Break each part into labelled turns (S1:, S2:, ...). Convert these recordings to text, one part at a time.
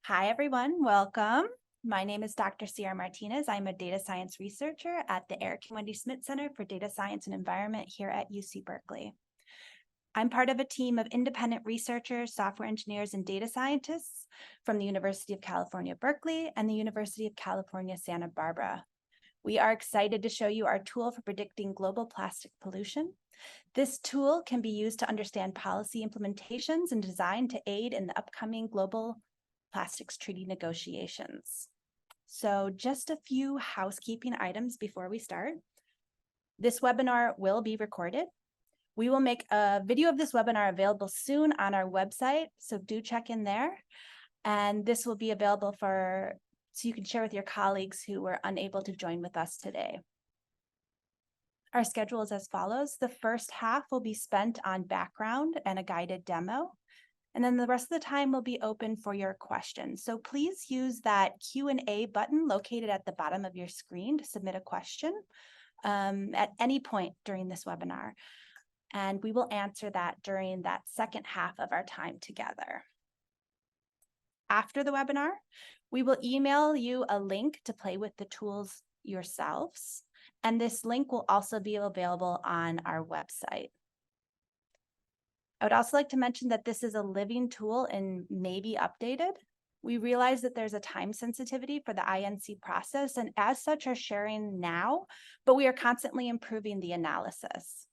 S1: Hi, everyone. Welcome. My name is Dr. Sierra Martinez. I'm a data science researcher at the Eric and Wendy Schmidt Center for Data Science and Environment here at UC Berkeley. I'm part of a team of independent researchers, software engineers, and data scientists from the University of California, Berkeley and the University of California, Santa Barbara. We are excited to show you our tool for predicting global plastic pollution. This tool can be used to understand policy implementations and designed to aid in the upcoming global plastics treaty negotiations. So just a few housekeeping items before we start. This webinar will be recorded. We will make a video of this webinar available soon on our website, so do check in there. And this will be available so you can share with your colleagues who were unable to join with us today. Our schedule is as follows. The first half will be spent on background and a guided demo. And then the rest of the time will be open for your questions. So please use that Q&A button located at the bottom of your screen to submit a question at any point during this webinar. And we will answer that during that second half of our time together. After the webinar, we will email you a link to play with the tools yourselves. And this link will also be available on our website. I would also like to mention that this is a living tool and may be updated. We realize that there's a time sensitivity for the INC process, and as such are sharing now, but we are constantly improving the analysis.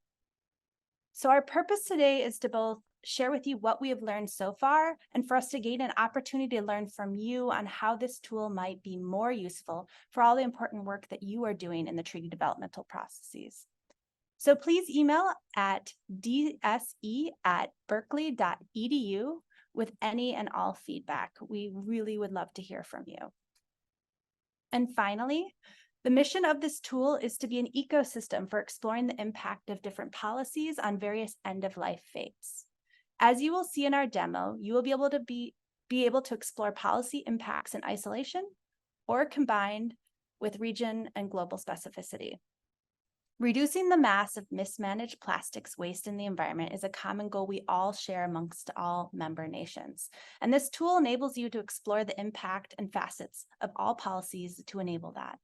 S1: So our purpose today is to both share with you what we have learned so far and for us to gain an opportunity to learn from you on how this tool might be more useful for all the important work that you are doing in the treaty developmental processes. So please email at dse@berkeley.edu with any and all feedback. We really would love to hear from you. And finally, the mission of this tool is to be an ecosystem for exploring the impact of different policies on various end-of-life fates. As you will see in our demo, you will be able to explore policy impacts in isolation or combined with region and global specificity. Reducing the mass of mismanaged plastics waste in the environment is a common goal we all share amongst all member nations. And this tool enables you to explore the impact and facets of all policies to enable that.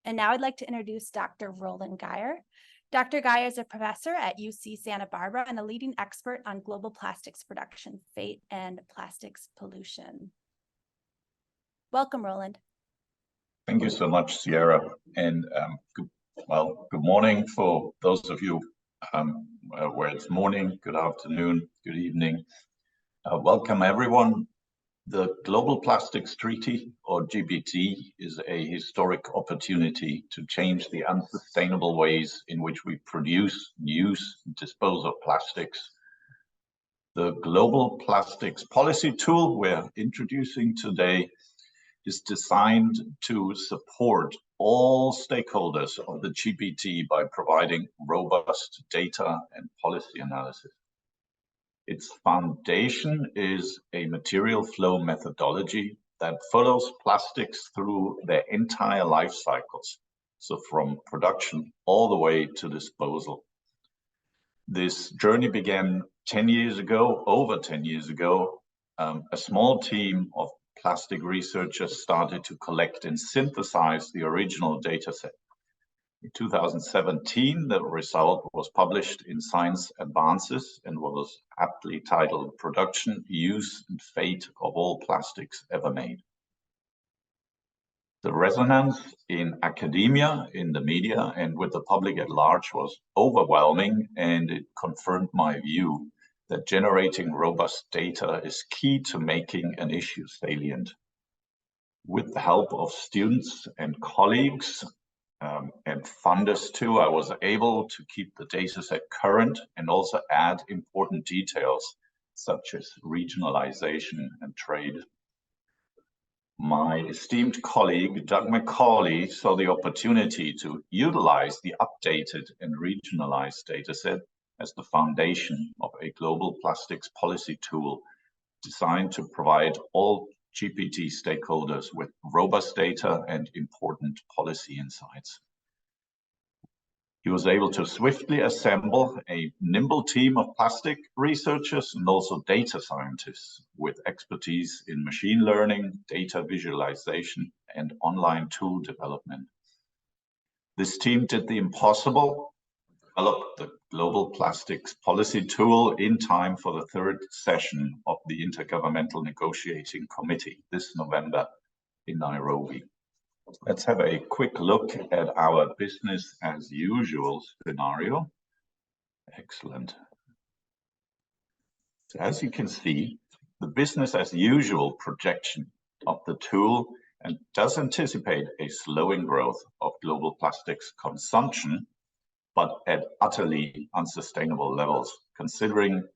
S1: And now I'd like to introduce Dr. Roland Geyer. Dr. Geyer is a professor at UC Santa Barbara and a leading expert on global plastics production, fate, and plastics pollution. Welcome, Roland.
S2: Thank you so much, Sierra. And good morning for those of you where it's morning, good afternoon, good evening. Welcome, everyone. The Global Plastics Treaty, or GPT, is a historic opportunity to change the unsustainable ways in which we produce, use, and dispose of plastics. The Global Plastics Policy Tool we're introducing today is designed to support all stakeholders of the GPT by providing robust data and policy analysis. Its foundation is a material flow methodology that follows plastics through their entire life cycles, so from production all the way to disposal. This journey began 10 years ago, over 10 years ago. A small team of plastic researchers started to collect and synthesize the original data set. In 2017, the result was published in Science Advances and was aptly titled Production, Use, and Fate of All Plastics Ever Made. The resonance in academia, in the media, and with the public at large was overwhelming, and it confirmed my view that generating robust data is key to making an issue salient. With the help of students and colleagues and funders too, I was able to keep the dataset current and also add important details such as regionalization and trade. My esteemed colleague, Doug McCauley, saw the opportunity to utilize the updated and regionalized dataset as the foundation of a global plastics policy tool designed to provide all GPT stakeholders with robust data and important policy insights. He was able to swiftly assemble a nimble team of plastic researchers and also data scientists with expertise in machine learning, data visualization, and online tool development. This team did the impossible, developed the Global Plastics Policy Tool in time for the third session of the Intergovernmental Negotiating Committee this November in Nairobi. Let's have a quick look at our business as usual scenario. Excellent. So as you can see, the business as usual projection of the tool and does anticipate a slowing growth of global plastics consumption, but at utterly unsustainable levels, considering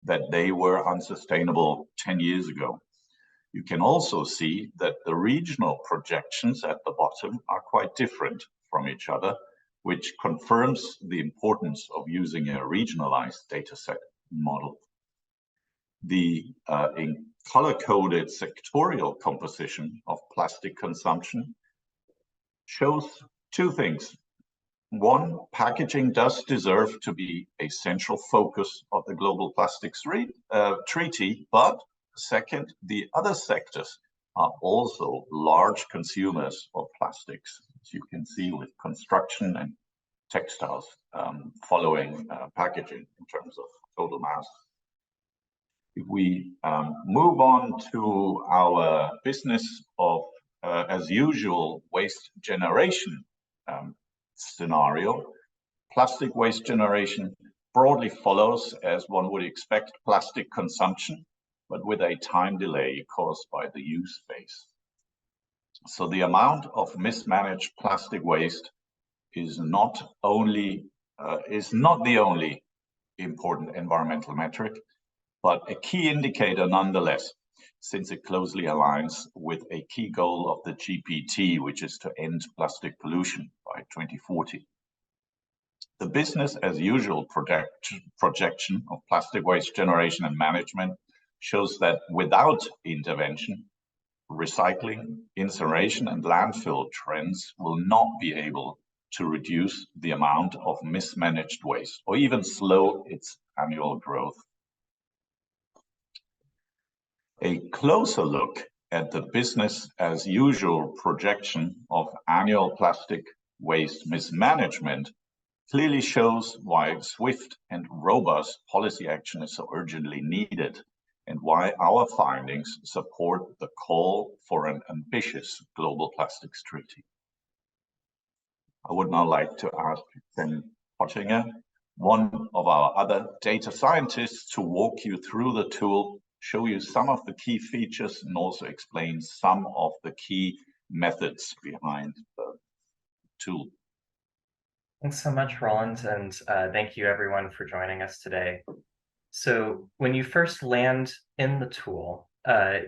S2: that they were unsustainable 10 years ago. You can also see that the regional projections at the bottom are quite different from each other, which confirms the importance of using a regionalized dataset model. The in color-coded sectorial composition of plastic consumption shows two things. One, packaging does deserve to be a central focus of the Global Plastics Treaty, but second, the other sectors are also large consumers of plastics, as you can see with construction and textiles following packaging in terms of total mass. If we move on to our business of, as usual, waste generation scenario, plastic waste generation broadly follows, as one would expect, plastic consumption, but with a time delay caused by the use phase. So the amount of mismanaged plastic waste is not the only important environmental metric, but a key indicator nonetheless, since it closely aligns with a key goal of the GPT, which is to end plastic pollution by 2040. The business as usual projection of plastic waste generation and management shows that without intervention, recycling, incineration, and landfill trends will not be able to reduce the amount of mismanaged waste or even slow its annual growth. A closer look at the business as usual projection of annual plastic waste mismanagement clearly shows why swift and robust policy action is so urgently needed and why our findings support the call for an ambitious global plastics treaty. I would now like to ask Ken Pottinger, one of our other data scientists, to walk you through the tool, show you some of the key features, and also explain some of the key methods behind the tool.
S3: Thanks so much, Roland, and thank you everyone for joining us today. So when you first land in the tool,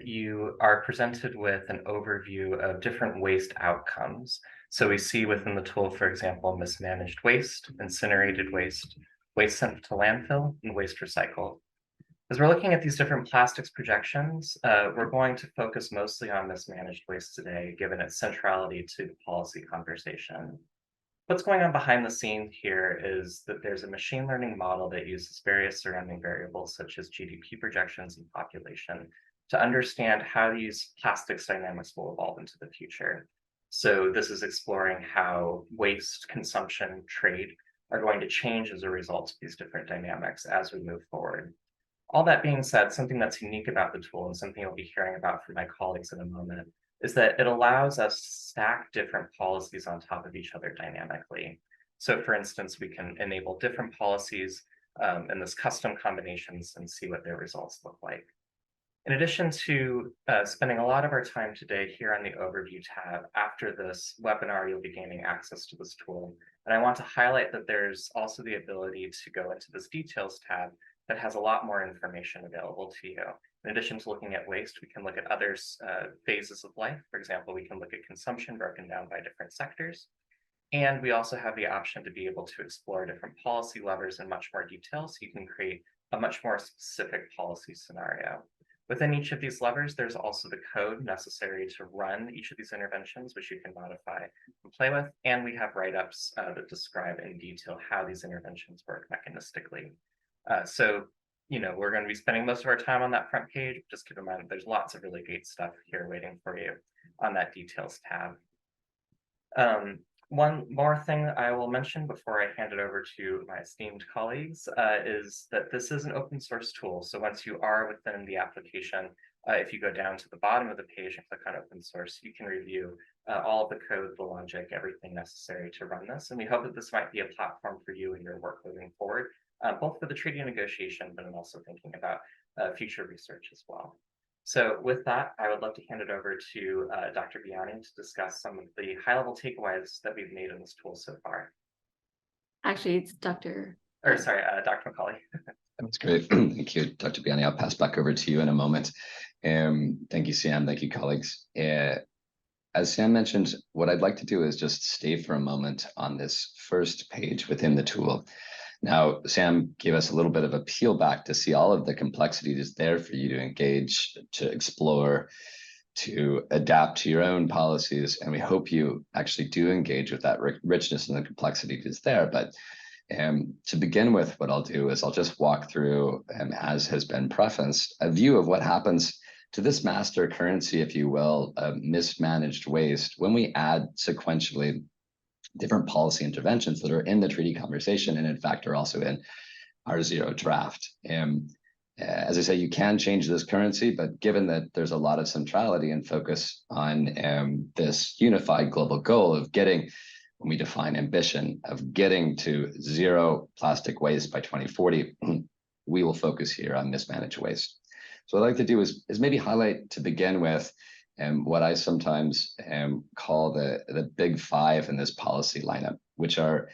S3: you are presented with an overview of different waste outcomes. So we see within the tool, for example, mismanaged waste, incinerated waste, waste sent to landfill, and waste recycled. As we're looking at these different plastics projections, we're going to focus mostly on mismanaged waste today, given its centrality to the policy conversation. What's going on behind the scenes here is that there's a machine learning model that uses various surrounding variables such as GDP projections and population to understand how these plastics dynamics will evolve into the future. So this is exploring how waste, consumption, trade are going to change as a result of these different dynamics as we move forward. All that being said, something that's unique about the tool and something you'll be hearing about from my colleagues in a moment is that it allows us to stack different policies on top of each other dynamically. So for instance, we can enable different policies in this custom combinations and see what their results look like. In addition to spending a lot of our time today here on the overview tab, after this webinar, you'll be gaining access to this tool. And I want to highlight that there's also the ability to go into this details tab that has a lot more information available to you. In addition to looking at waste, we can look at other phases of life. For example, we can look at consumption broken down by different sectors. And we also have the option to be able to explore different policy levers in much more detail, so you can create a much more specific policy scenario. Within each of these levers, there's also the code necessary to run each of these interventions, which you can modify and play with. And we have write-ups that describe in detail how these interventions work mechanistically. So, we're going to be spending most of our time on that front page. Just keep in mind that there's lots of really great stuff here waiting for you on that details tab. One more thing I will mention before I hand it over to my esteemed colleagues is that this is an open source tool. So once you are within the application, if you go down to the bottom of the page and click on open source, you can review all of the code, the logic, everything necessary to run this. And we hope that this might be a platform for you in your work moving forward, both for the treaty negotiation, but I'm also thinking about future research as well. So with that, I would love to hand it over to Dr. Biani to discuss some of the high-level takeaways that we've made in this tool so far.
S4: Actually, it's Dr.
S3: McCauley.
S5: That's great. Thank you, Dr. Biani. I'll pass back over to you in a moment. Thank you, Sam. Thank you, colleagues. As Sam mentioned, what I'd like to do is just stay for a moment on this first page within the tool. Now, Sam gave us a little bit of a peel back to see all of the complexity that's there for you to engage, to explore, to adapt to your own policies. And we hope you actually do engage with that richness and the complexity that's there. But to begin with, what I'll do is I'll just walk through, as has been prefaced, a view of what happens to this master currency, if you will, of mismanaged waste when we add sequentially different policy interventions that are in the treaty conversation and in fact are also in our zero draft. As I say, you can change this currency, but given that there's a lot of centrality and focus on this unified global goal of getting, when we define ambition, of getting to zero plastic waste by 2040, we will focus here on mismanaged waste. So what I'd like to do is maybe highlight to begin with what I sometimes call the big five in this policy lineup, which are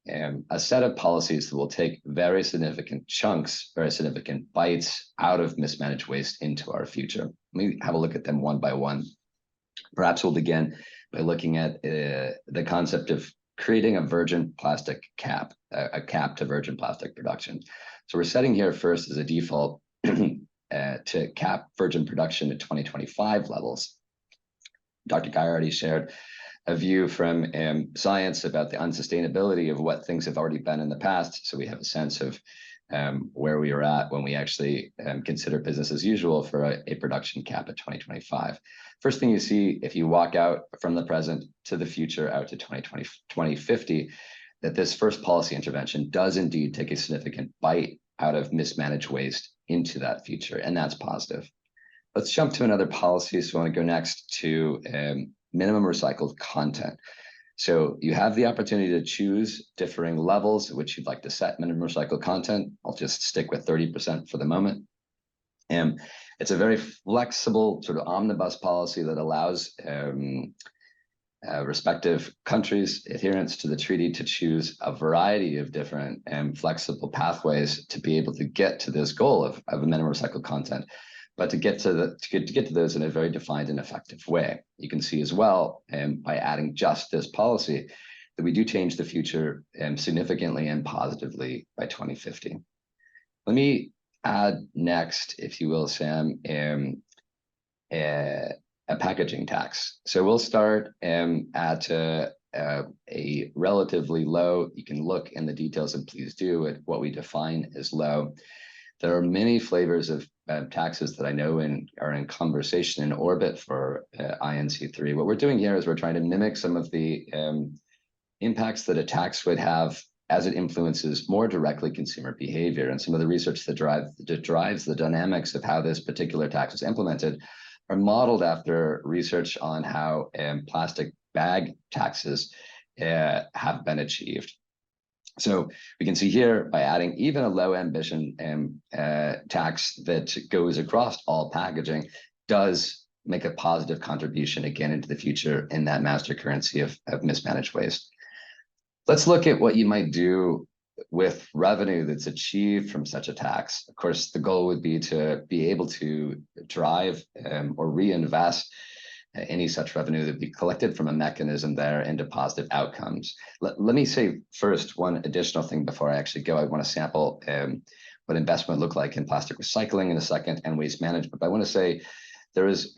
S5: a set of policies that will take very significant chunks, very significant bites out of mismanaged waste into our future. Let me have a look at them one by one. Perhaps we'll begin by looking at the concept of creating a virgin plastic cap, a cap to virgin plastic production. So we're setting here first as a default to cap virgin production at 2025 levels. Dr. Guy already shared a view from science about the unsustainability of what things have already been in the past. So we have a sense of where we are at when we actually consider business as usual for a production cap at 2025. First thing you see, if you walk out from the present to the future out to 2050, that this first policy intervention does indeed take a significant bite out of mismanaged waste into that future, and that's positive. Let's jump to another policy. So I want to go next to minimum recycled content. So you have the opportunity to choose differing levels at which you'd like to set minimum recycled content. I'll just stick with 30% for the moment. It's a very flexible sort of omnibus policy that allows respective countries' adherents to the treaty to choose a variety of different flexible pathways to be able to get to this goal of a minimum recycled content, but to get to those in a very defined and effective way. You can see as well, by adding just this policy, that we do change the future significantly and positively by 2050. Let me add next, if you will, Sam, a packaging tax. So we'll start at a relatively low, you can look in the details and please do, at what we define as low. There are many flavors of taxes that I know are in conversation in orbit for INC3. What we're doing here is we're trying to mimic some of the impacts that a tax would have as it influences more directly consumer behavior. And some of the research that drives the dynamics of how this particular tax is implemented are modeled after research on how plastic bag taxes have been achieved. So we can see here, by adding even a low ambition tax that goes across all packaging, does make a positive contribution again into the future in that master currency of mismanaged waste. Let's look at what you might do with revenue that's achieved from such a tax. Of course, the goal would be to be able to drive or reinvest any such revenue that would be collected from a mechanism there into positive outcomes. Let me say first one additional thing before I actually go. I want to sample what investment look like in plastic recycling in a second and waste management. But I want to say there is,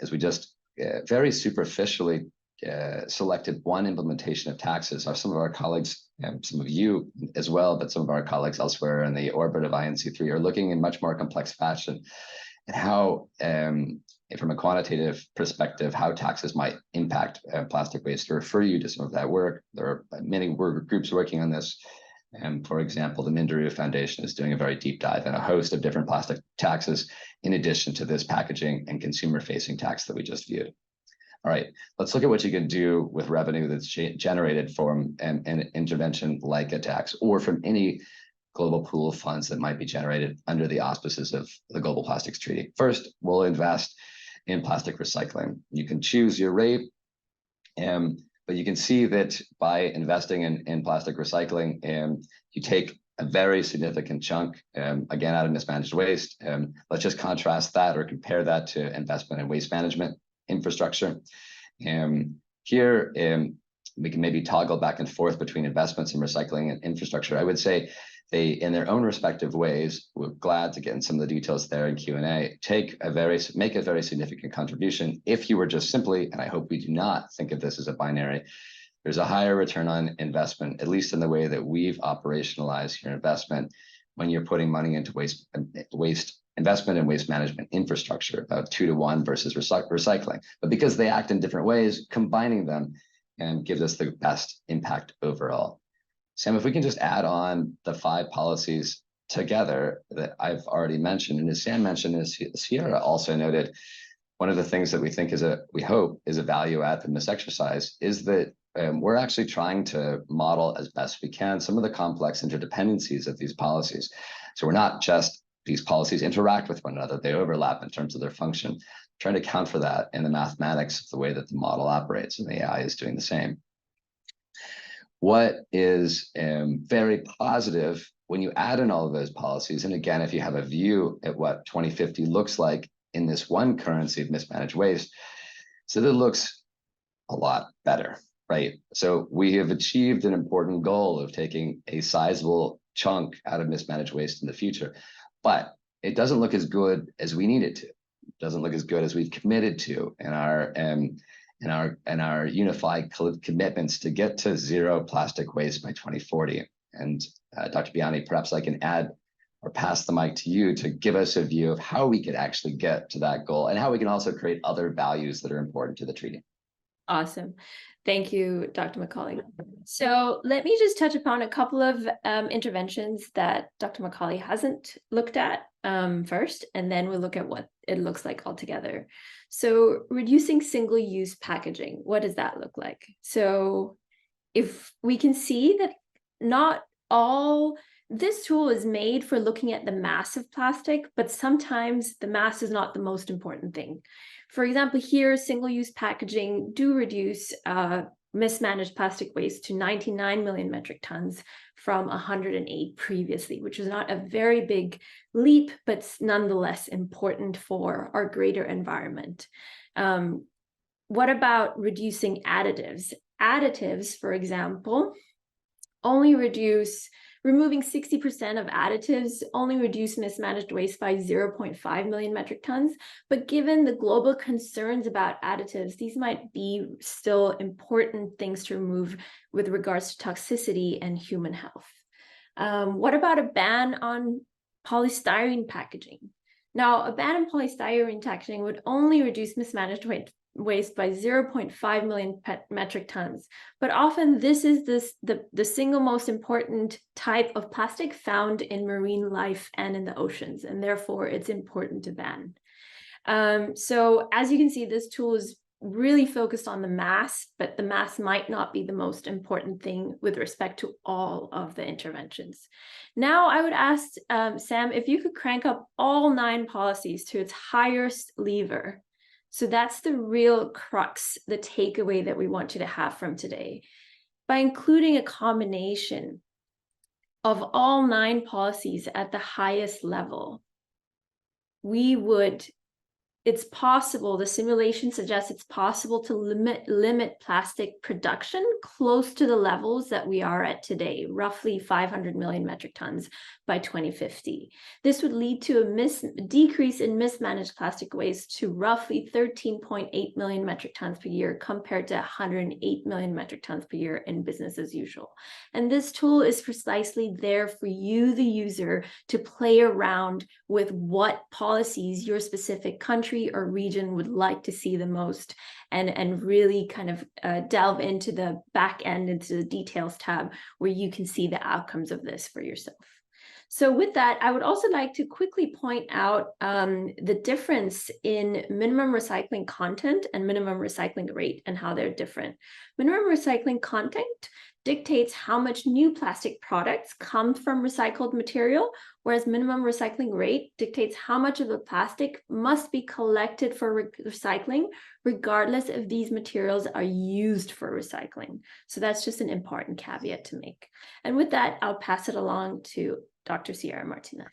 S5: as we just very superficially selected one implementation of taxes. Some of our colleagues, some of you as well, but some of our colleagues elsewhere in the orbit of INC3 are looking in much more complex fashion at how, from a quantitative perspective, how taxes might impact plastic waste. To refer you to some of that work, there are many groups working on this. For example, the Minderoo Foundation is doing a very deep dive in a host of different plastic taxes, in addition to this packaging and consumer-facing tax that we just viewed. All right, let's look at what you can do with revenue that's generated from an intervention like a tax, or from any global pool of funds that might be generated under the auspices of the Global Plastics Treaty. First, we'll invest in plastic recycling. You can choose your rate, but you can see that by investing in plastic recycling, you take a very significant chunk, again, out of mismanaged waste. Let's just contrast that or compare that to investment in waste management infrastructure. Here, we can maybe toggle back and forth between investments in recycling and infrastructure. I would say they, in their own respective ways, we're glad to get in some of the details there in Q&A, make a very significant contribution. If you were just simply, and I hope we do not think of this as a binary, there's a higher return on investment, at least in the way that we've operationalized your investment, when you're putting money into waste investment and waste management infrastructure, about 2 to 1 versus recycling. But because they act in different ways, combining them and gives us the best impact overall. Sam, if we can just add on the 5 policies together that I've already mentioned, and as Sam mentioned, as Sierra also noted, one of the things that we think we hope is a value add from this exercise is that we're actually trying to model as best we can some of the complex interdependencies of these policies. So we're not just these policies interact with one another, they overlap in terms of their function, trying to account for that in the mathematics of the way that the model operates, and the AI is doing the same. What is very positive when you add in all of those policies, and again, if you have a view at what 2050 looks like in this one currency of mismanaged waste, so that looks a lot better, right? So we have achieved an important goal of taking a sizable chunk out of mismanaged waste in the future, but it doesn't look as good as we need it to. It doesn't look as good as we've committed to in our unified commitments to get to zero plastic waste by 2040. And Dr. Biani, perhaps I can add or pass the mic to you to give us a view of how we could actually get to that goal and how we can also create other values that are important to the treaty.
S4: Awesome. Thank you, Dr. Macaulay. So let me just touch upon a couple of interventions that Dr. Macaulay hasn't looked at first, and then we'll look at what it looks like altogether. So reducing single-use packaging, what does that look like? So if we can see that not all, this tool is made for looking at the mass of plastic, but sometimes the mass is not the most important thing. For example, here, single-use packaging do reduce mismanaged plastic waste to 99 million metric tons from 108 previously, which is not a very big leap, but nonetheless important for our greater environment. What about reducing additives? Additives, for example, removing 60% of additives only reduce mismanaged waste by 0.5 million metric tons. But given the global concerns about additives, these might be still important things to remove with regards to toxicity and human health. What about a ban on polystyrene packaging? Now, a ban on polystyrene packaging would only reduce mismanaged waste by 0.5 million metric tons. But often this is the single most important type of plastic found in marine life and in the oceans, and therefore it's important to ban. So as you can see, this tool is really focused on the mass, but the mass might not be the most important thing with respect to all of the interventions. Now I would ask Sam, if you could crank up all 9 policies to its highest lever. So that's the real crux, the takeaway that we want you to have from today. By including a combination of all 9 policies at the highest level, we would it's possible, the simulation suggests it's possible to limit plastic production close to the levels that we are at today, roughly 500 million metric tons by 2050. This would lead to a decrease in mismanaged plastic waste to roughly 13.8 million metric tons per year compared to 108 million metric tons per year in business as usual. And this tool is precisely there for you, the user, to play around with what policies your specific country or region would like to see the most, and really kind of delve into the back end, into the details tab, where you can see the outcomes of this for yourself. So with that, I would also like to quickly point out the difference in minimum recycling content and minimum recycling rate and how they're different. Minimum recycling content dictates how much new plastic products come from recycled material, whereas minimum recycling rate dictates how much of the plastic must be collected for recycling, regardless if these materials are used for recycling. So that's just an important caveat to make. And with that, I'll pass it along to Dr. Sierra Martinez.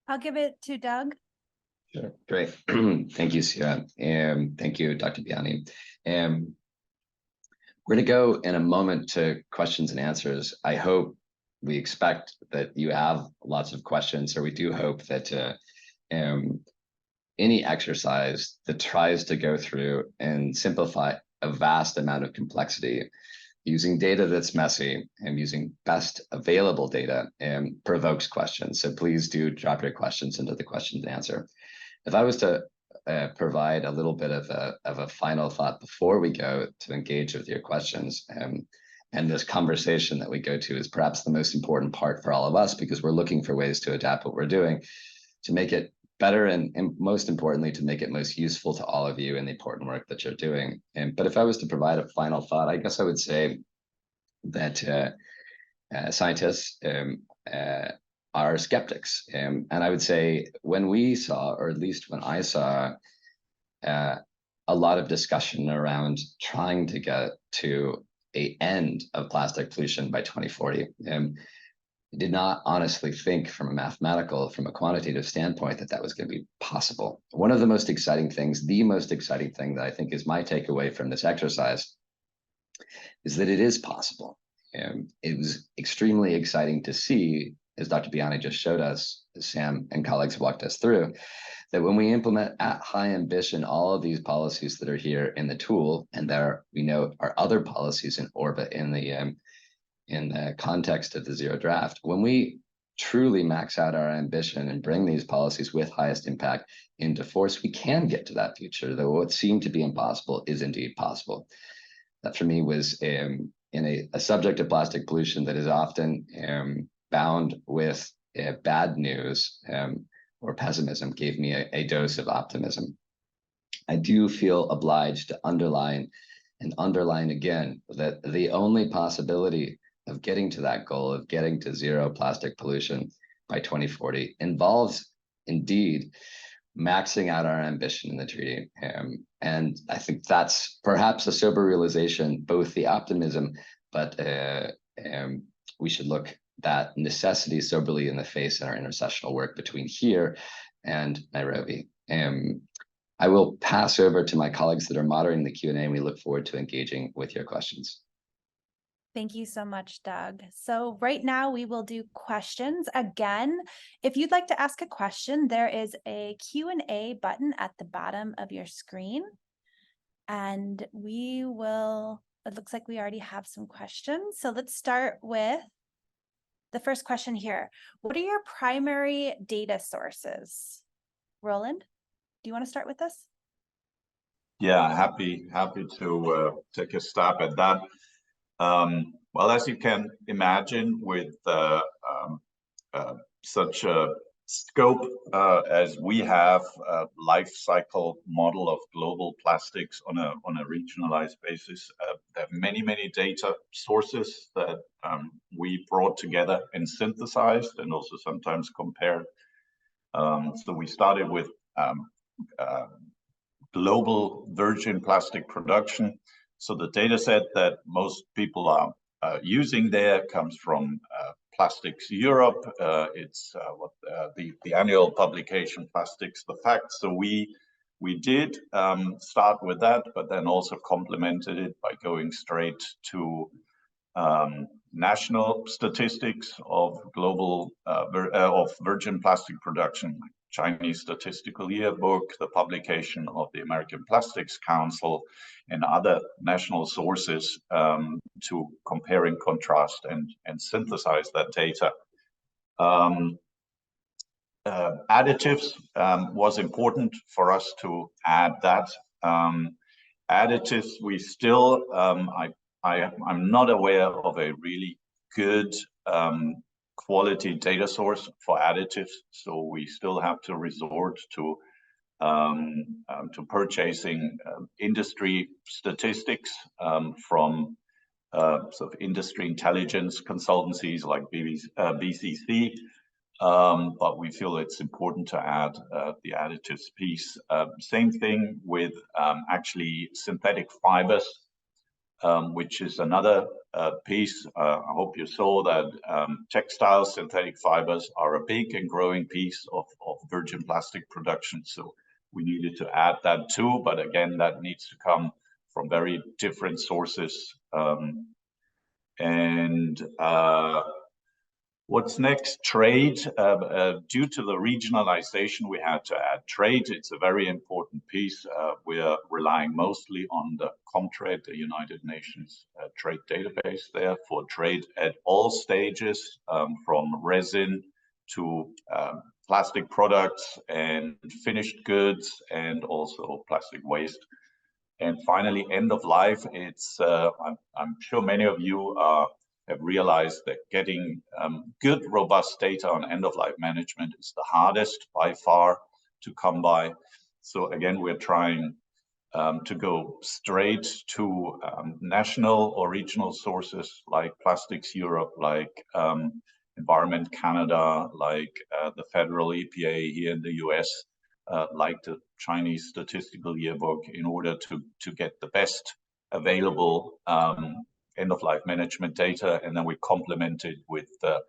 S1: I'll give it to Doug.
S5: Sure, great. Thank you, Sierra, and thank you, Dr. Biani. We're going to go in a moment to questions and answers. We expect that you have lots of questions, or we do hope that any exercise that tries to go through and simplify a vast amount of complexity using data that's messy and using best available data provokes questions. So please do drop your questions into the question and answer. If I was to provide a little bit of a final thought before we go to engage with your questions, and this conversation that we go to is perhaps the most important part for all of us, because we're looking for ways to adapt what we're doing to make it better, and most importantly, to make it most useful to all of you in the important work that you're doing. But if I was to provide a final thought, I guess I would say that scientists are skeptics. And I would say when we saw, or at least when I saw, a lot of discussion around trying to get to an end of plastic pollution by 2040, I did not honestly think from a quantitative standpoint that was going to be possible. One of the most exciting things, the most exciting thing that I think is my takeaway from this exercise, is that it is possible. It was extremely exciting to see, as Dr. Biani just showed us, as Sam and colleagues walked us through, that when we implement at high ambition all of these policies that are here in the tool, and there we know are other policies in orbit in the context of the zero draft, when we truly max out our ambition and bring these policies with highest impact into force, we can get to that future, though what seemed to be impossible is indeed possible. That for me was in a subject of plastic pollution that is often bound with bad news or pessimism, gave me a dose of optimism. I do feel obliged to underline again that the only possibility of getting to that goal, of getting to zero plastic pollution by 2040, involves indeed maxing out our ambition in the treaty. And I think that's perhaps a sober realization, both the optimism, but we should look that necessity soberly in the face in our intersessional work between here and Nairobi. I will pass over to my colleagues that are moderating the Q&A, and we look forward to engaging with your questions.
S1: Thank you so much, Doug. So right now we will do questions. Again, if you'd like to ask a question, there is a Q&A button at the bottom of your screen. And it looks like we already have some questions. So let's start with the first question here. What are your primary data sources? Roland, do you want to start with this?
S2: Yeah, happy to take a stab at that. Well, as you can imagine, with such a scope as we have, a life cycle model of global plastics on a regionalized basis, there are many data sources that we brought together and synthesized, and also sometimes compared. So we started with global virgin plastic production. So the data set that most people are using there comes from Plastics Europe. It's the annual publication, Plastics: The Facts. So we did start with that, but then also complemented it by going straight to national statistics of global of virgin plastic production, Chinese Statistical Yearbook, the publication of the American Plastics Council, and other national sources to compare and contrast and synthesize that data. Additives was important for us to add that. Additives, we still, I'm not aware of a really good quality data source for additives, so we still have to resort to purchasing industry statistics from sort of industry intelligence consultancies like BCC. But we feel it's important to add the additives piece. Same thing with actually synthetic fibers, which is another piece. I hope you saw that textile synthetic fibers are a big and growing piece of virgin plastic production. So we needed to add that too, but again, that needs to come from very different sources. What's next? Trade. Due to the regionalization, we had to add trade. It's a very important piece. We are relying mostly on the Comtrade, the United Nations trade database there for trade at all stages, from resin to plastic products and finished goods, and also plastic waste. And finally, end of life. It's I'm sure many of you have realized that getting good, robust data on end-of-life management is the hardest by far to come by. So again, we're trying to go straight to national or regional sources like Plastics Europe, like Environment Canada, like the federal EPA here in the US, like the Chinese Statistical Yearbook, in order to get the best available end-of-life management data, and then we complement it with the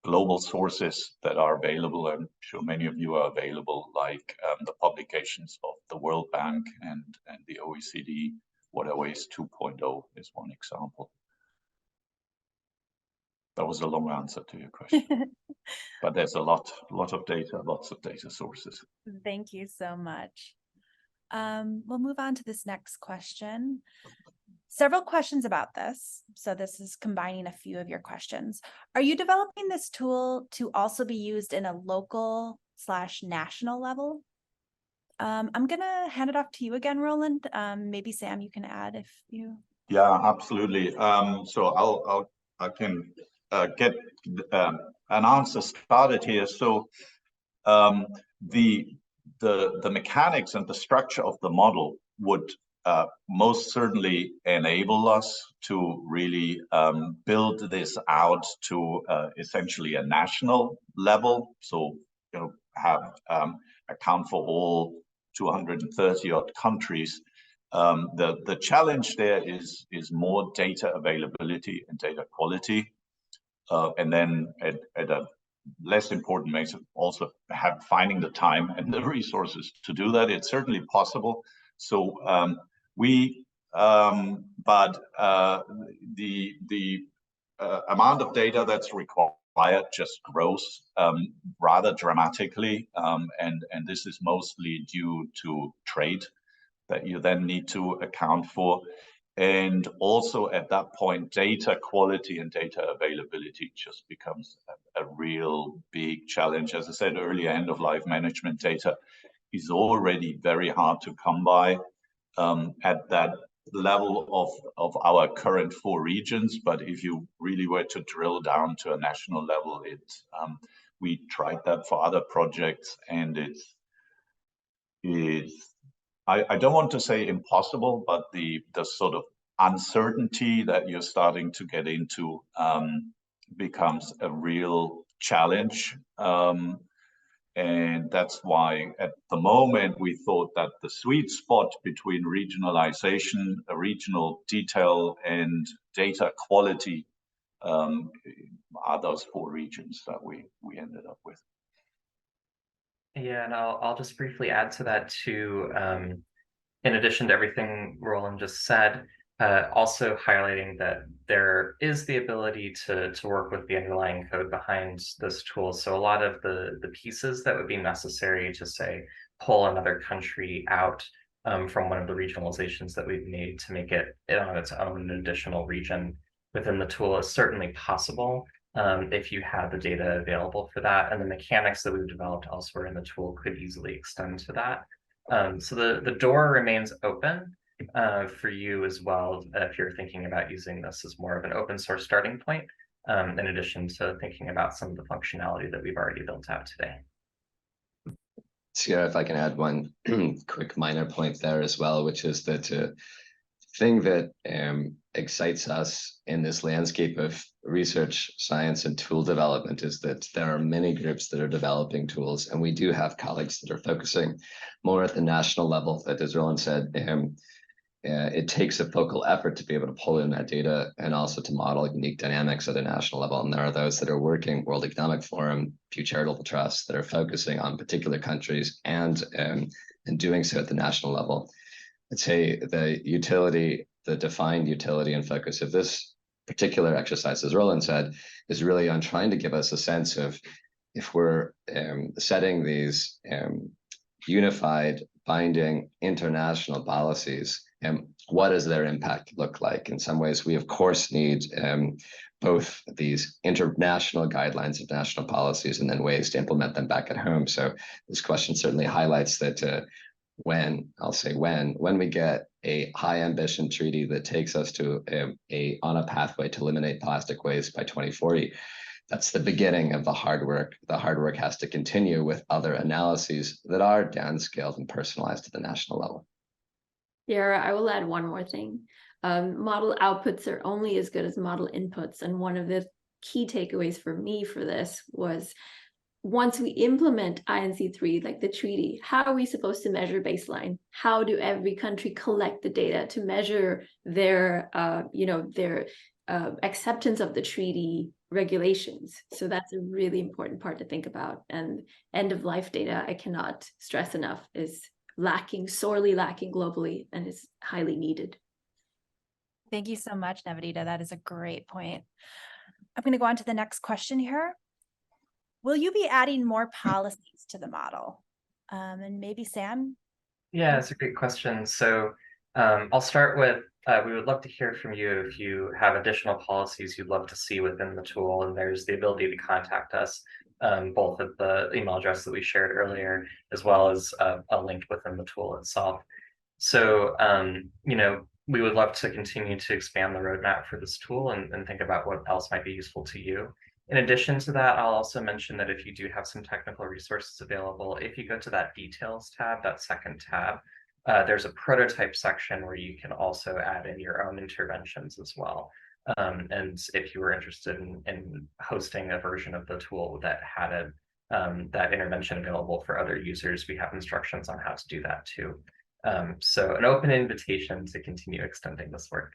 S2: global sources that are available. I'm sure many of you are available, like the publications of the World Bank and the OECD. Water Waste 2.0 is one example. That was a long answer to your question, but there's a lot of data, lots of data sources.
S1: Thank you so much. We'll move on to this next question. Several questions about this. So this is combining a few of your questions. Are you developing this tool to also be used in a local/national level? I'm gonna hand it off to you again, Roland. Maybe Sam, you can add if you.
S2: Yeah, absolutely. So I can get an answer started here. So the mechanics and the structure of the model would most certainly enable us to really build this out to essentially a national level. So, you know, have account for all 230 odd countries. The challenge there is more data availability and data quality, and then at a less important makes it also finding the time and the resources to do that. It's certainly possible. So but the amount of data that's required just grows rather dramatically, and this is mostly due to trade that you then need to account for. And also at that point, data quality and data availability just becomes a real big challenge. As I said earlier, end-of-life management data is already very hard to come by at that level of our current 4 regions. But if you really were to drill down to a national level, we tried that for other projects, and I don't want to say impossible, but the sort of uncertainty that you're starting to get into becomes a real challenge. And that's why at the moment we thought that the sweet spot between regionalization, regional detail, and data quality are those 4 regions that we ended up with.
S3: Yeah, and I'll just briefly add to that too. In addition to everything Roland just said, also highlighting that there is the ability to work with the underlying code behind this tool. So a lot of the pieces that would be necessary to, say, pull another country out from one of the regionalizations that we've made to make it on its own an additional region within the tool is certainly possible. If you have the data available for that, and the mechanics that we've developed elsewhere in the tool could easily extend to that. So the door remains open for you as well if you're thinking about using this as more of an open source starting point, in addition to thinking about some of the functionality that we've already built out today.
S5: Sierra, if I can add one quick minor point there as well, which is that thing that excites us in this landscape of research, science, and tool development is that there are many groups that are developing tools, and we do have colleagues that are focusing more at the national level. That, as Roland said, it takes a focal effort to be able to pull in that data and also to model unique dynamics at a national level. And there are those that are working, World Economic Forum, Pew Charitable Trust, that are focusing on particular countries and doing so at the national level. I'd say the utility, the defined utility and focus of this particular exercise, as Roland said, is really on trying to give us a sense of, if we're setting these unified, binding international policies, what does their impact look like? In some ways, we of course need both these international guidelines of national policies and then ways to implement them back at home. So this question certainly highlights that when we get a high ambition treaty that takes us to on a pathway to eliminate plastic waste by 2040, that's the beginning of the hard work. The hard work has to continue with other analyses that are downscaled and personalized to the national level.
S4: Yeah, I will add one more thing. Model outputs are only as good as model inputs. And one of the key takeaways for me for this was, once we implement INC3, like the treaty, how are we supposed to measure baseline? How do every country collect the data to measure their, their acceptance of the treaty regulations? So that's a really important part to think about. And end of life data, I cannot stress enough, is lacking, sorely lacking globally, and is highly needed.
S1: Thank you so much, Navidita. That is a great point. I'm going to go on to the next question here. Will you be adding more policies to the model? And maybe Sam?
S3: Yeah, it's a great question. So I'll start with, we would love to hear from you if you have additional policies you'd love to see within the tool, and there's the ability to contact us, both at the email address that we shared earlier, as well as a link within the tool itself. So, we would love to continue to expand the roadmap for this tool and think about what else might be useful to you. In addition to that, I'll also mention that if you do have some technical resources available, if you go to that details tab, that second tab, there's a prototype section where you can also add in your own interventions as well. And if you were interested in hosting a version of the tool that had that intervention available for other users, we have instructions on how to do that too. So an open invitation to continue extending this work.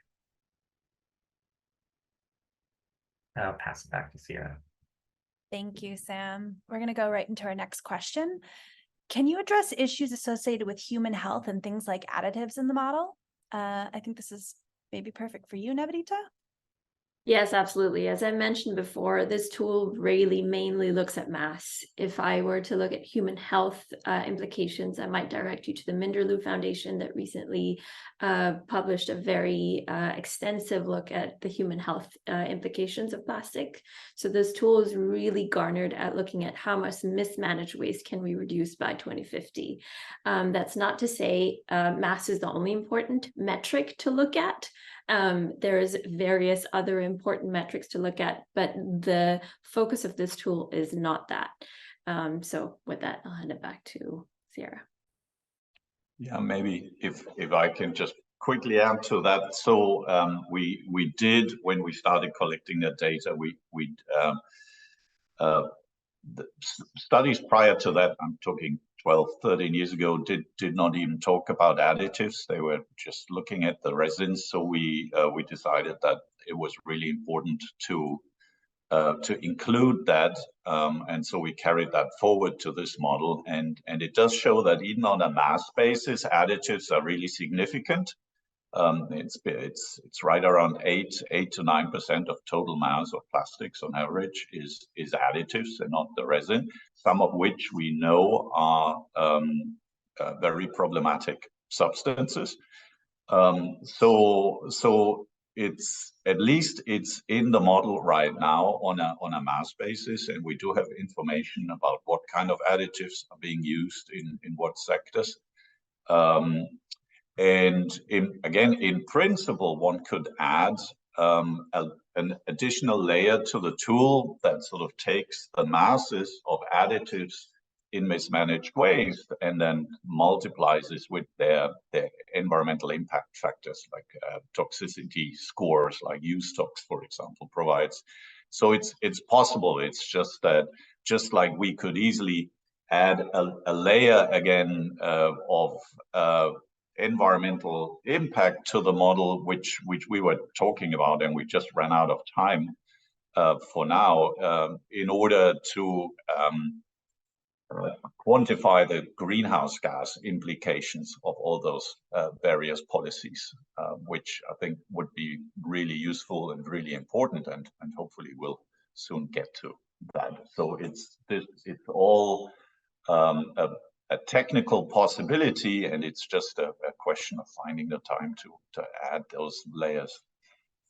S3: I'll pass it back to Sierra.
S1: Thank you, Sam. We're going to go right into our next question. Can you address issues associated with human health and things like additives in the model? I think this is maybe perfect for you, Navidita.
S4: Yes, absolutely. As I mentioned before, this tool really mainly looks at mass. If I were to look at human health implications, I might direct you to the Minderloo Foundation that recently published a very extensive look at the human health implications of plastic. So this tool is really garnered at looking at how much mismanaged waste can we reduce by 2050. That's not to say mass is the only important metric to look at. There's various other important metrics to look at, but the focus of this tool is not that. So with that, I'll hand it back to Sierra.
S2: Yeah, maybe if I can just quickly add to that. So we did, when we started collecting the data, the studies prior to that, I'm talking 12, 13 years ago, did not even talk about additives. They were just looking at the resins. So we decided that it was really important to to include that, and so we carried that forward to this model, and it does show that even on a mass basis, additives are really significant. It's right around 8 to 9% of total mass of plastics on average is additives and not the resin, some of which we know are very problematic substances. So it's at least it's in the model right now on a mass basis, and we do have information about what kind of additives are being used in what sectors. And in principle, one could add an additional layer to the tool that sort of takes the masses of additives in mismanaged waste and then multiplies this with their environmental impact factors like toxicity scores, like USTOX, for example, provides. So it's possible. It's just that, just like we could easily add a layer again of environmental impact to the model, which we were talking about, and we just ran out of time for now, in order to quantify the greenhouse gas implications of all those various policies, which I think would be really useful and really important, and hopefully we'll soon get to that. So it's all a technical possibility, and it's just a question of finding the time to add those layers.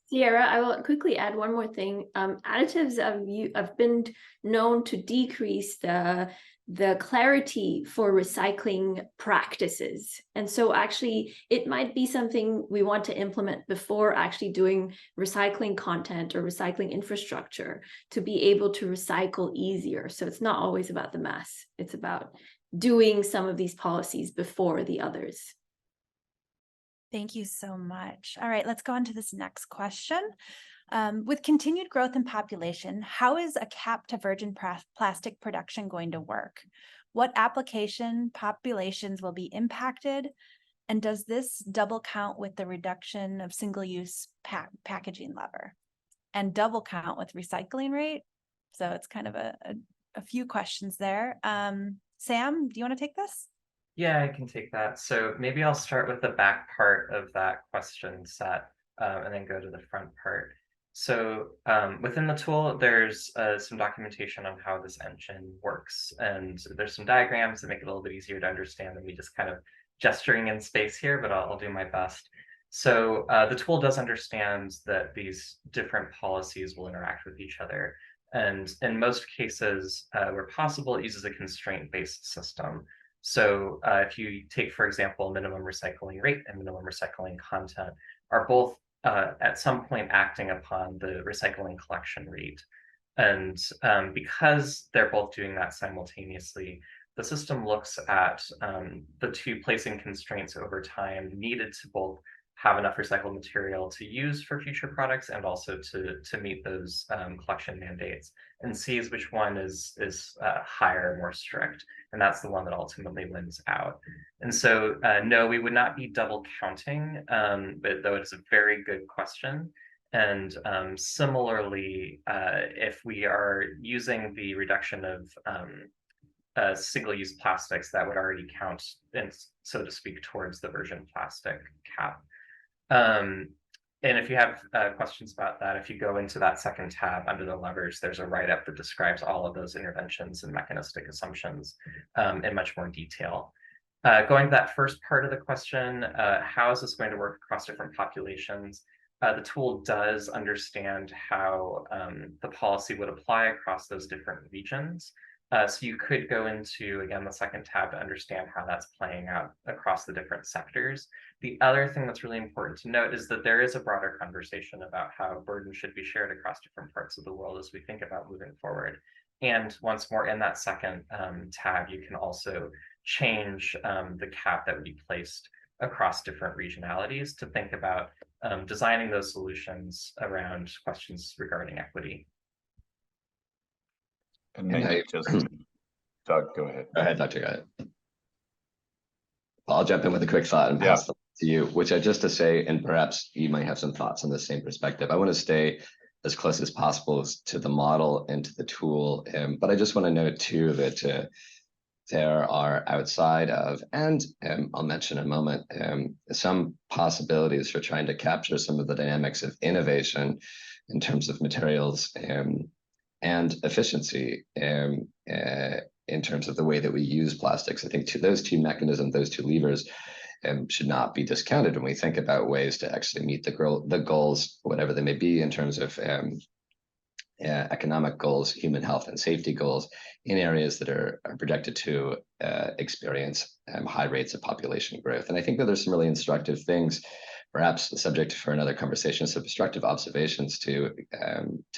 S4: Sierra, I will quickly add one more thing. Additives have been known to decrease the clarity for recycling practices. And so actually it might be something we want to implement before actually doing recycling content or recycling infrastructure to be able to recycle easier. So it's not always about the mass. It's about doing some of these policies before the others.
S1: Thank you so much. All right, let's go on to this next question. With continued growth in population, how is a cap to virgin plastic production going to work? What application populations will be impacted? And does this double count with the reduction of single-use packaging lever? And double count with recycling rate? So it's kind of a few questions there. Sam, do you want to take this?
S3: Yeah, I can take that. So maybe I'll start with the back part of that question set and then go to the front part. So within the tool, there's some documentation on how this engine works. And there's some diagrams that make it a little bit easier to understand than me just kind of gesturing in space here, but I'll do my best. So the tool does understand that these different policies will interact with each other. And in most cases, where possible, it uses a constraint-based system. So if you take, for example, minimum recycling rate and minimum recycling content are both at some point acting upon the recycling collection rate. And because they're both doing that simultaneously, the system looks at the two placing constraints over time needed to both have enough recycled material to use for future products and also to meet those collection mandates, and sees which one is higher, more strict, and that's the one that ultimately wins out. And so no, we would not be double counting, but though it is a very good question. And similarly, if we are using the reduction of single-use plastics, that would already count, and so to speak, towards the virgin plastic cap. And if you have questions about that, if you go into that second tab under the levers, there's a write-up that describes all of those interventions and mechanistic assumptions in much more detail. Going to that first part of the question, how is this going to work across different populations? The tool does understand how the policy would apply across those different regions. So you could go into, again, the second tab to understand how that's playing out across the different sectors. The other thing that's really important to note is that there is a broader conversation about how burden should be shared across different parts of the world as we think about moving forward. And once more, in that second tab, you can also change the cap that would be placed across different regionalities to think about designing those solutions around questions regarding equity.
S2: And maybe just, Doug, go ahead.
S5: Go ahead, Dr. Go ahead. I'll jump in with a quick thought and pass it to you, which I just to say, and perhaps you might have some thoughts on the same perspective. I want to say as close as possible to the model and to the tool. But I just want to note too that there are outside of, and I'll mention in a moment, some possibilities for trying to capture some of the dynamics of innovation in terms of materials and efficiency in terms of the way that we use plastics. I think those two mechanisms, those two levers, should not be discounted when we think about ways to actually meet the goals, whatever they may be, in terms of economic goals, human health and safety goals, in areas that are projected to experience high rates of population growth. And I think that there's some really instructive things, perhaps the subject for another conversation, some instructive observations to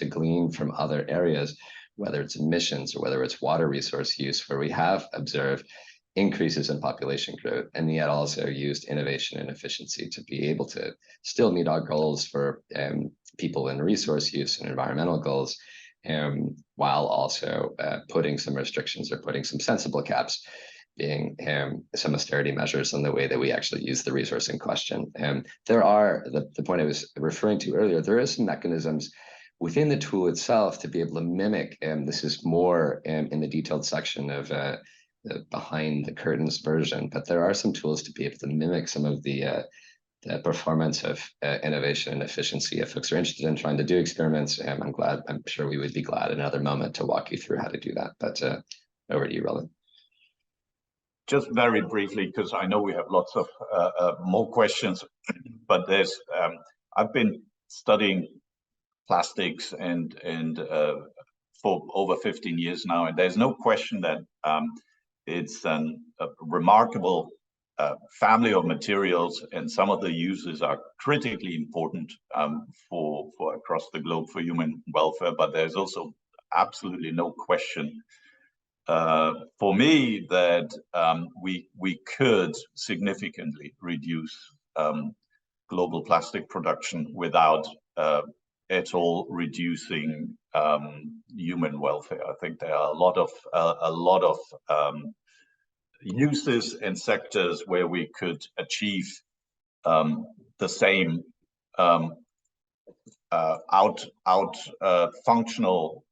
S5: glean from other areas, whether it's emissions or whether it's water resource use, where we have observed increases in population growth, and yet also used innovation and efficiency to be able to still meet our goals for people in resource use and environmental goals, while also putting some restrictions or putting some sensible caps, being some austerity measures on the way that we actually use the resource in question. There are, the point I was referring to earlier, there is some mechanisms within the tool itself to be able to mimic, this is more in the detailed section of the behind the curtains version, but there are some tools to be able to mimic some of the performance of innovation and efficiency. If folks are interested in trying to do experiments, I'm sure we would be glad in another moment to walk you through how to do that. But over to you, Roland.
S2: Just very briefly, because I know we have lots of more questions, but there's I've been studying plastics and for over 15 years now, and there's no question that it's a remarkable family of materials, and some of the uses are critically important for across the globe for human welfare. But there's also absolutely no question for me that we could significantly reduce global plastic production without at all reducing human welfare. I think there are a lot of uses and sectors where we could achieve the same functional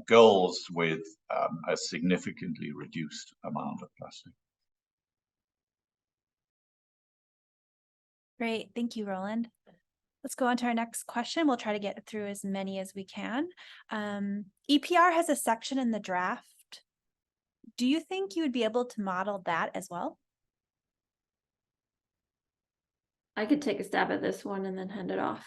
S2: goals with a significantly reduced amount of plastic.
S1: Great, thank you, Roland. Let's go on to our next question. We'll try to get through as many as we can. EPR has a section in the draft. Do you think you would be able to model that as well?
S4: I could take a stab at this one and then hand it off.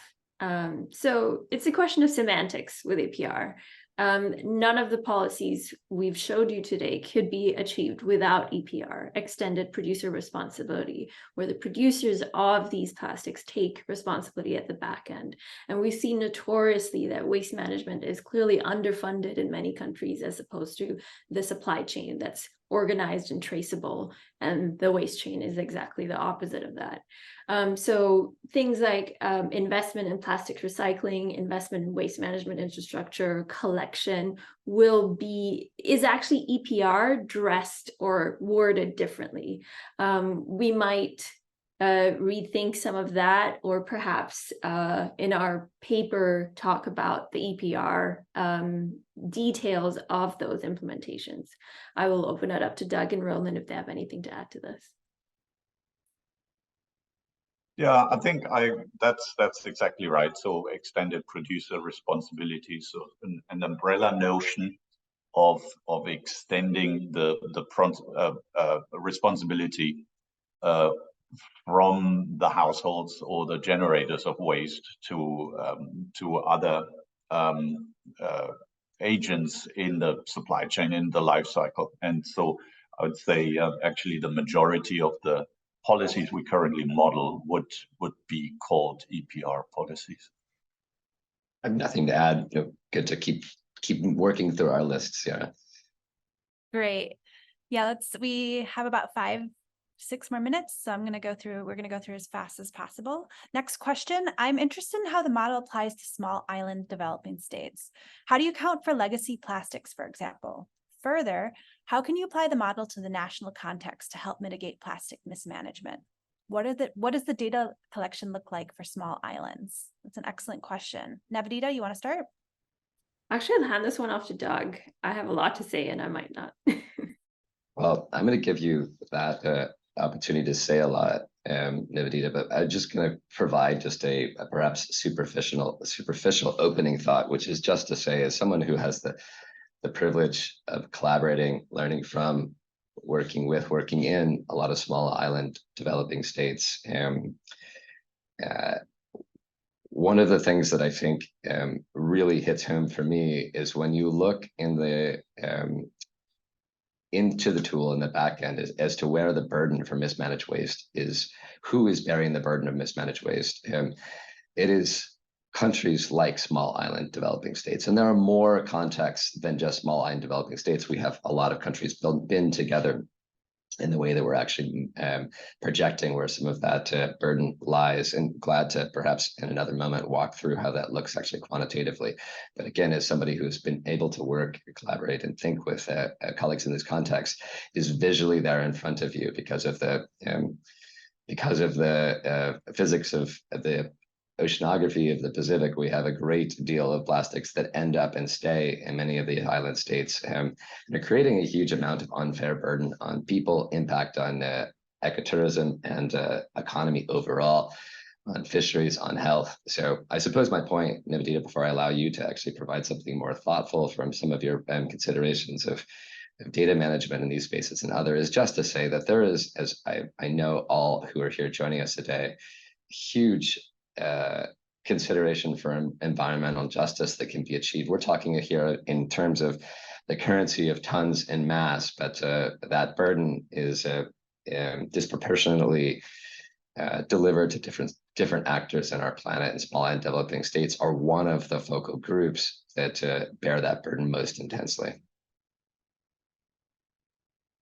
S4: So it's a question of semantics with EPR. None of the policies we've showed you today could be achieved without EPR, extended producer responsibility, where the producers of these plastics take responsibility at the back end. And we see notoriously that waste management is clearly underfunded in many countries, as opposed to the supply chain that's organized and traceable, and the waste chain is exactly the opposite of that. So things like investment in plastics recycling, investment in waste management infrastructure, collection is actually EPR dressed or worded differently. We might rethink some of that, or perhaps in our paper talk about the EPR details of those implementations. I will open it up to Doug and Roland if they have anything to add to this.
S2: Yeah, I think that's exactly right. So extended producer responsibility, so an umbrella notion of extending the responsibility from the households or the generators of waste to other agents in the supply chain, in the life cycle. And so I would say actually the majority of the policies we currently model would be called EPR policies.
S5: I have nothing to add. Good to keep working through our lists. Yeah.
S1: Great. Yeah, we have about 5-6 more minutes, so we're going to go through as fast as possible. Next question. I'm interested in how the model applies to small island developing states. How do you account for legacy plastics, for example? Further, how can you apply the model to the national context to help mitigate plastic mismanagement? what does the data collection look like for small islands? That's an excellent question. Navadita, you want to start?
S4: Actually, I'll hand this one off to Doug. I have a lot to say and I might not.
S5: Well, I'm going to give you that opportunity to say a lot, Nivedita, but I'm just going to provide just a perhaps superficial opening thought, which is just to say, as someone who has the privilege of collaborating, learning from, working with, working in a lot of small island developing states, one of the things that I think really hits home for me is when you look in the into the tool in the back end as to where the burden for mismanaged waste is, who is bearing the burden of mismanaged waste. It is countries like small island developing states. And there are more contexts than just small island developing states. We have a lot of countries been together in the way that we're actually projecting where some of that burden lies, and glad to perhaps in another moment walk through how that looks actually quantitatively. But again, as somebody who's been able to work, collaborate, and think with colleagues in this context, is visually there in front of you because of the physics of the oceanography of the Pacific. We have a great deal of plastics that end up and stay in many of the island states, and are creating a huge amount of unfair burden on people, impact on ecotourism and economy overall, on fisheries, on health. So I suppose my point, Nivedita, before I allow you to actually provide something more thoughtful from some of your considerations of data management in these spaces and other, is just to say that there is, as I know all who are here joining us today, huge consideration for environmental justice that can be achieved. We're talking here in terms of the currency of tons and mass, but that burden is disproportionately delivered to different actors in our planet, and small and developing states are one of the focal groups that bear that burden most intensely.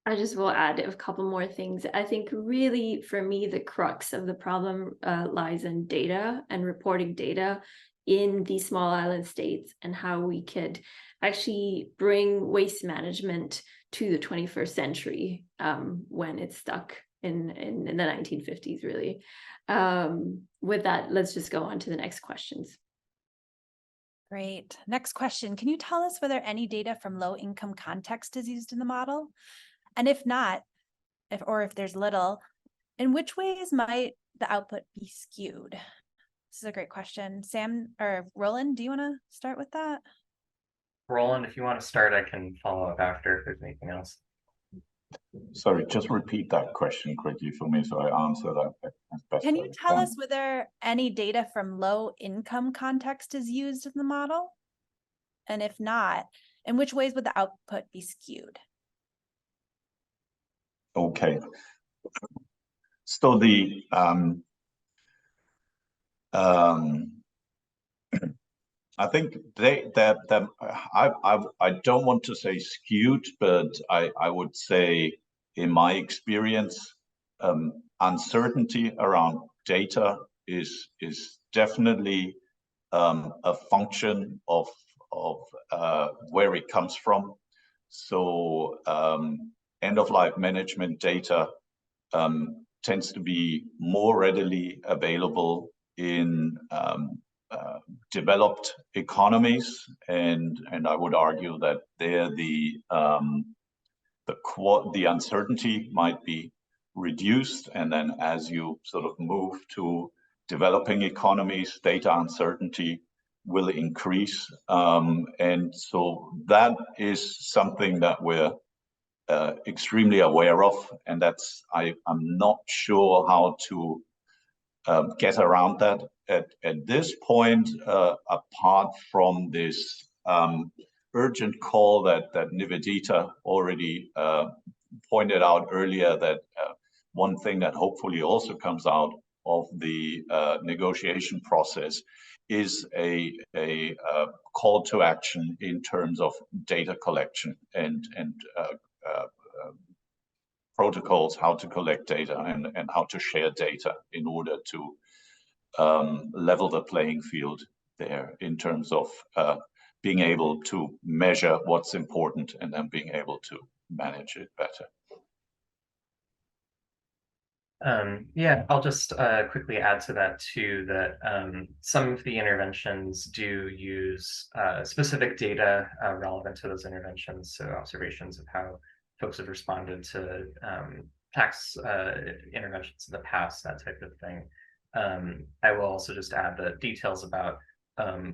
S4: I just will add a couple more things. I think really for me, the crux of the problem lies in data and reporting data in these small island states, and how we could actually bring waste management to the 21st century when it's stuck in the 1950s, really. With that, let's just go on to the next questions.
S1: Great. Next question. Can you tell us whether any data from low income context is used in the model? And if not, if there's little, in which ways might the output be skewed? This is a great question. Sam or Roland, do you want to start with that?
S3: Roland, if you want to start, I can follow up after if there's anything else.
S2: Sorry, just repeat that question quickly for me so I answer that as best
S1: Can
S2: I
S1: you tell
S2: can.
S1: us whether any data from low income context is used in the model? And if not, in which ways would the output be skewed?
S2: Okay. So the I think I don't want to say skewed, but I would say, in my experience, uncertainty around data is definitely a function of where it comes from. So end of life management data tends to be more readily available in developed economies, and I would argue that there the uncertainty might be reduced, and then as you sort of move to developing economies, data uncertainty will increase, and so that is something that we're extremely aware of, and that's I'm not sure how to get around that at this point, apart from this urgent call that Nivedita already pointed out earlier, that one thing that hopefully also comes out of the negotiation process is a call to action in terms of data collection and protocols, how to collect data and how to share data in order to level the playing field there in terms of being able to measure what's important and then being able to manage it better.
S3: Yeah, I'll just quickly add to that too, that some of the interventions do use specific data relevant to those interventions. So observations of how folks have responded to tax interventions in the past, that type of thing. I will also just add that details about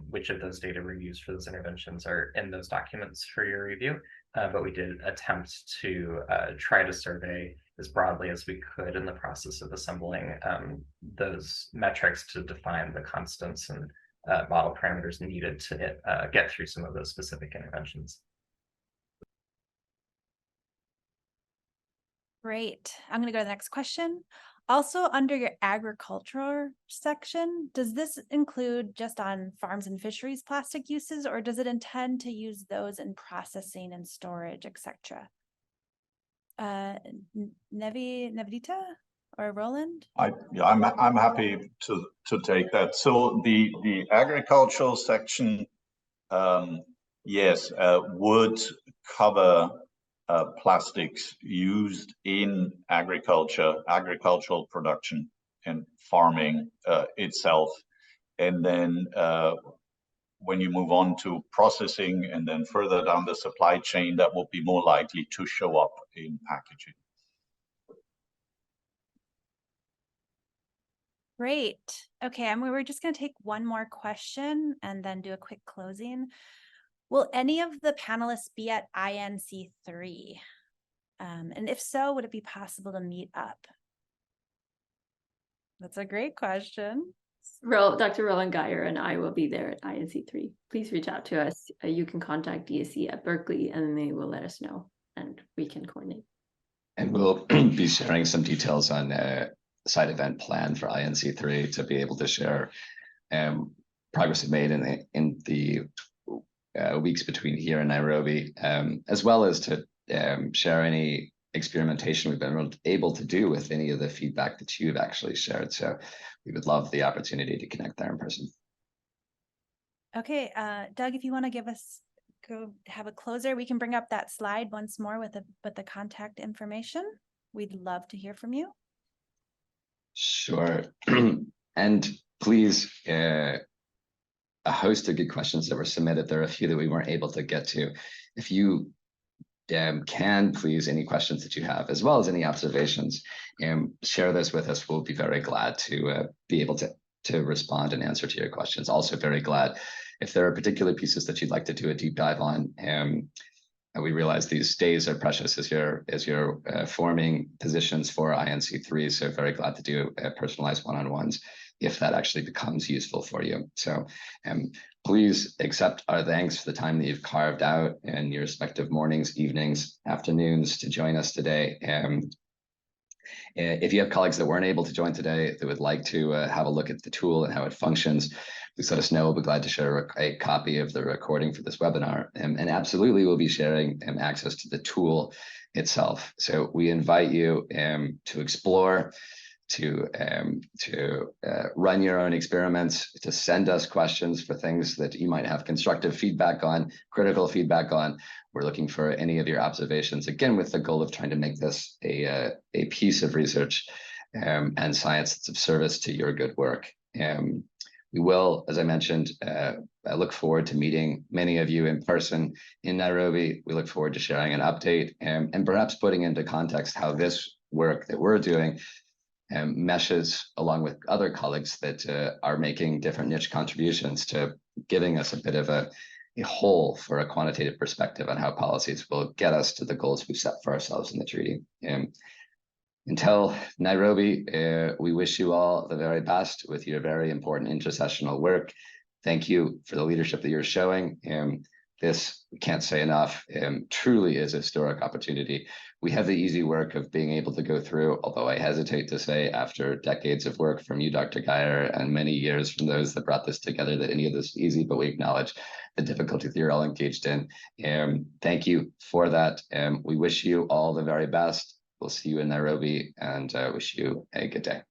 S3: which of those data were used for those interventions are in those documents for your review. But we did attempt to try to survey as broadly as we could in the process of assembling those metrics to define the constants and model parameters needed to get through some of those specific interventions.
S1: Great. I'm going to go to the next question. Also, under your agriculture section, does this include just on farms and fisheries plastic uses, or does it intend to use those in processing and storage, etc.? Nevidita or Roland?
S2: I'm happy to take that. So the agricultural section, yes, would cover plastics used in agricultural production and farming itself. And then when you move on to processing and then further down the supply chain, that will be more likely to show up in packaging.
S1: Great. Okay, and we're just going to take one more question and then do a quick closing. Will any of the panelists be at INC3? And if so, would it be possible to meet up? That's a great question.
S4: Dr. Roland Geyer and I will be there at INC3. Please reach out to us. You can contact DSC at Berkeley and they will let us know and we can coordinate.
S5: And we'll be sharing some details on side event plan for INC3 to be able to share progress we've made in the weeks between here and Nairobi, as well as to share any experimentation we've been able to do with any of the feedback that you've actually shared. So we would love the opportunity to connect there in person.
S1: Okay, Doug, if you want to go have a closer, we can bring up that slide once more with the contact information. We'd love to hear from you.
S5: Sure. And please, a host of good questions that were submitted. There are a few that we weren't able to get to. If you can, please, any questions that you have, as well as any observations, share this with us. We'll be very glad to be able to respond and answer to your questions. Also very glad if there are particular pieces that you'd like to do a deep dive on. We realize these days are precious as you're forming positions for INC3. So very glad to do personalized one-on-ones if that actually becomes useful for you. So please accept our thanks for the time that you've carved out in your respective mornings, evenings, afternoons to join us today. If you have colleagues that weren't able to join today that would like to have a look at the tool and how it functions, please let us know. We'll be glad to share a copy of the recording for this webinar. And absolutely, we'll be sharing access to the tool itself. So we invite you to explore, to run your own experiments, to send us questions for things that you might have constructive feedback on, critical feedback on. We're looking for any of your observations, again, with the goal of trying to make this a piece of research and science that's of service to your good work. We will, as I mentioned, I look forward to meeting many of you in person in Nairobi. We look forward to sharing an update and perhaps putting into context how this work that we're doing meshes along with other colleagues that are making different niche contributions to giving us a bit of a whole for a quantitative perspective on how policies will get us to the goals we've set for ourselves in the treaty. Until Nairobi, we wish you all the very best with your very important intersessional work. Thank you for the leadership that you're showing. This, we can't say enough, truly is a historic opportunity. We have the easy work of being able to go through, although I hesitate to say after decades of work from you, Dr. Geyer, and many years from those that brought this together, that any of this is easy, but we acknowledge the difficulty that you're all engaged in. Thank you for that. We wish you all the very best. We'll see you in Nairobi and wish you a good day.